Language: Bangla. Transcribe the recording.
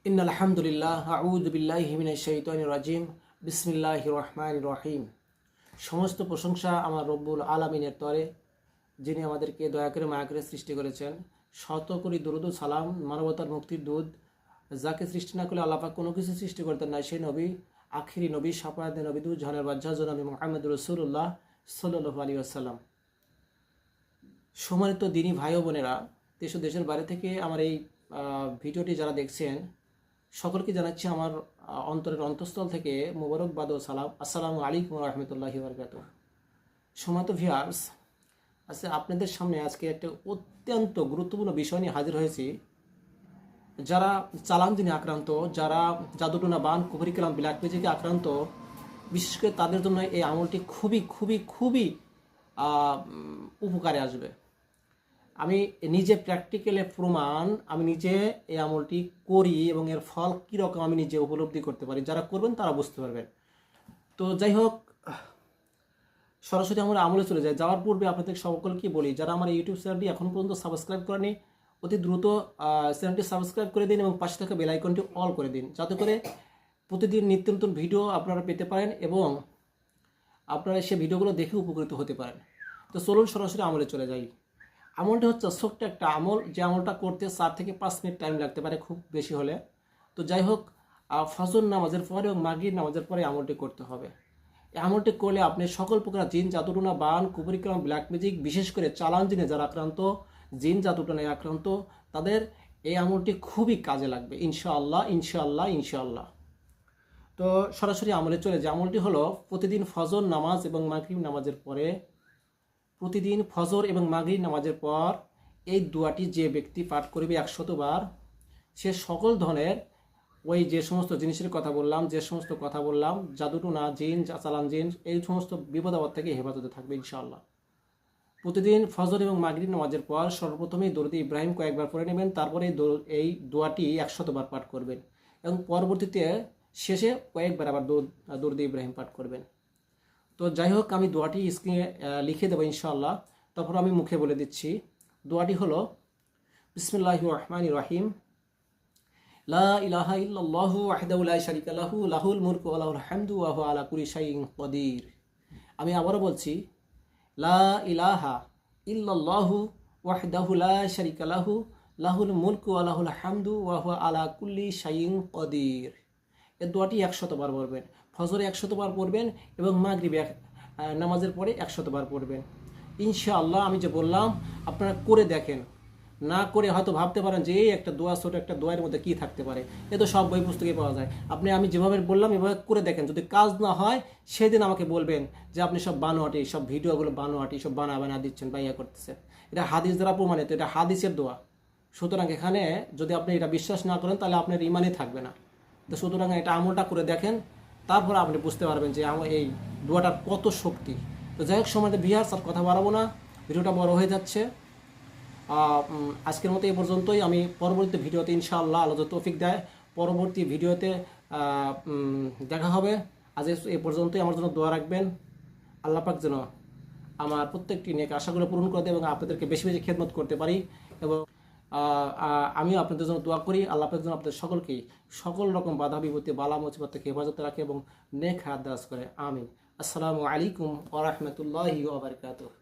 ইন্নাল হামদুলিল্লাহ আউযু বিল্লাহি মিনাশ শাইতানির রাজিম বিসমিল্লাহির রহমানির রহিম। সমস্ত প্রশংসা আমার রব্বুল আলামিনের তরে, যিনি আমাদেরকে দয়া করে মায়া করে সৃষ্টি করেছেন। শত কোটি দরুদ ও সালাম মানবতার মুক্তির দূত, যাকে সৃষ্টি না করলে আল্লাহ পাক কোনো কিছু সৃষ্টি করতেন না, সেই নবী, আখিরি নবী, শাফায়াতের নবী, দু জাহানের বাদশাহ জনাব মুহাম্মদ রাসূলুল্লাহ সাল্লাল্লাহু আলাইহি ওয়াসাল্লাম। সম্মানিত দিনী ভাই ও বোনেরা, দেশ ও দেশের বাইরে থেকে আমার এই ভিডিওটি যারা দেখছেন, সকলকে জানাচ্ছি আমার অন্তরের অন্তঃস্থল থেকে মোবারকবাদ ও সালাম। আসসালামু আলাইকুম রহমতুল্লাহি বারকাতুহু। সম্মানিত ভিউয়ার্স, আচ্ছা, আপনাদের সামনে আজকে একটা অত্যন্ত গুরুত্বপূর্ণ বিষয় নিয়ে হাজির হয়েছি। যারা চালান দিনে আক্রান্ত, যারা জাদুটোনা বান কুফরি কালাম ব্ল্যাক ম্যাজিকে আক্রান্ত, বিশেষ করে তাদের জন্য এই আমলটি খুবই খুবই খুবই উপকারে আসবে। আমি নিজে প্র্যাকটিক্যালে প্রমাণ, আমি নিজে এই আমলটি করি এবং এর ফল কীরকম আমি নিজে উপলব্ধি করতে পারি। যারা করবেন তারা বুঝতে পারবেন। তো যাই হোক, সরাসরি আমরা আমলে চলে যাই। যাওয়ার পূর্বে আপনাদের সকলকে বলি, যারা আমার ইউটিউব চ্যানেলটি এখন পর্যন্ত সাবস্ক্রাইব করেনি, অতি দ্রুত চ্যানেলটি সাবস্ক্রাইব করে দিন এবং পাশে থাকা বেল আইকনটি অল করে দিন, যাতে করে প্রতিদিন নিত্য নতুন ভিডিও আপনারা পেতে পারেন এবং আপনারা সে ভিডিওগুলো দেখে উপকৃত হতে পারেন। তো চলুন সরাসরি আমলে চলে যাই। আমলটা হচ্ছে ছোট্ট একটা আমল, যে আমলটা করতে 4 থেকে 5 মিনিট টাইম লাগতে পারে খুব বেশি হলে। তো যাই হোক, ফজর নামাজের পরে এবং মাগরিব নামাজের পরে আমলটি করতে হবে। এই আমলটি করলে আপনি সকল প্রকার জিন, জাদুটোনা, বান, কুফরি কালাম, ব্ল্যাক ম্যাজিক, বিশেষ করে চালান জিনে যারা আক্রান্ত, জিন জাদুটোনায় আক্রান্ত, তাদের এই আমলটি খুবই কাজে লাগবে ইনশাআল্লাহ ইনশাআল্লাহ ইনশাআল্লাহ। তো সরাসরি আমলে চলে যায়। আমলটি হলো প্রতিদিন ফজর নামাজ এবং মাগরিব নামাজের পরে, প্রতিদিন ফজর এবং মাগরিব নামাজের পর এই দোয়াটি যে ব্যক্তি পাঠ করবে 100 বার, সে সকল ধরনের ওই যে সমস্ত জিনিসের কথা বললাম, জাদুটোনা, জিন, চালান জিন, এই সমস্ত বিপদ আপদ থেকে হেফাজতে থাকবে ইনশাআল্লাহ। প্রতিদিন ফজর এবং মাগরিব নামাজের পর সর্বপ্রথমেই দরুদ ইব্রাহিম কয়েকবার পড়ে নেবেন, তারপরে এই দোয়াটি 100 বার পাঠ করবেন এবং পরবর্তীতে শেষে কয়েকবার আবার দরুদ ইব্রাহিম পাঠ করবেন। তো যাই হোক, আমি দোয়াটি স্ক্রিনে লিখে দেবো ইনশাআল্লাহ, তারপর আমি মুখে বলে দিচ্ছি। দোয়াটি হলো বিসমিল্লাহির রহমানির রহিম। লা ইলাহা ইল্লাল্লাহু ওয়াহদাহু লা শারীকা লাহু লাহুল মুলকু ওয়া লাহুল হামদু ওয়া হুয়া আলা কুল্লি শাইইন কাদির। আমি আবারও বলছি, লা ইলাহা ইল্লাল্লাহু ওয়াহদাহু লা শারীকা লাহু লাহুল মুলকু ওয়া লাহুল হামদু ওয়া হুয়া আলা কুল্লি শাইইন কাদির। এই দোয়াটি 100 বার পড়বেন। ফজরে 100 বার পড়বেন এবং মাগরিবে নামাজের পরে 100 বার পড়বেন ইনশাআল্লাহ। আমি যে বললাম, আপনারা করে দেখেন। না করে হয়তো ভাবতে পারেন যে এই একটা দোয়া, ছোট একটা দোয়ার মধ্যে কী থাকতে পারে, এ তো সব বই পুস্তকে পাওয়া যায়। আমি যেভাবে বললাম এভাবে করে দেখেন। যদি কাজ না হয় সেদিন আমাকে বলবেন যে আপনি সব বানোয়াটি, সব ভিডিওগুলো বানোয়াটি, সব বানা দিচ্ছেন বা ইয়া করতেছেন। এটা হাদিস দ্বারা প্রমাণিত, এটা হাদিসের দোয়া। সুতরাং এখানে যদি আপনি এটা বিশ্বাস না করেন তাহলে আপনার ইমানই থাকবে না। তো সুতরাং এটা আমলটা করে দেখেন, তারপর আপনি বুঝতে পারবেন যে আমার এই দোয়াটার কত শক্তি। তো যাই হোক, সময় ভিউয়ার্স, আর কথা বাড়াবো না, ভিডিওটা বড় হয়ে যাচ্ছে। আজকের মতো এই পর্যন্তই। আমি পরবর্তী ভিডিওতে ইনশাআল্লাহ আল্লাহ যদি তৌফিক দেয়, পরবর্তী ভিডিওতে দেখা হবে। আজ এই পর্যন্তই। আমার জন্য দোয়া রাখবেন, আল্লাহ পাক যেন আমার প্রত্যেকটি নেক আশাগুলো পূরণ করে দেয় এবং আপনাদেরকে বেশি বেশি খেদমত করতে পারি। এবং আমিও আপনাদের জন্য দোয়া করি, আল্লাহ পাক যেন আপনাদের সকলকেই সকল রকম বাধা বিপত্তি, বালা মুসিবত থেকে হেফাজতে রাখে এবং নেক হায়াত দারাজ করে। আমিন। আসসালামু আলাইকুম ওয়া রাহমাতুল্লাহি ওয়া বারাকাতুহু।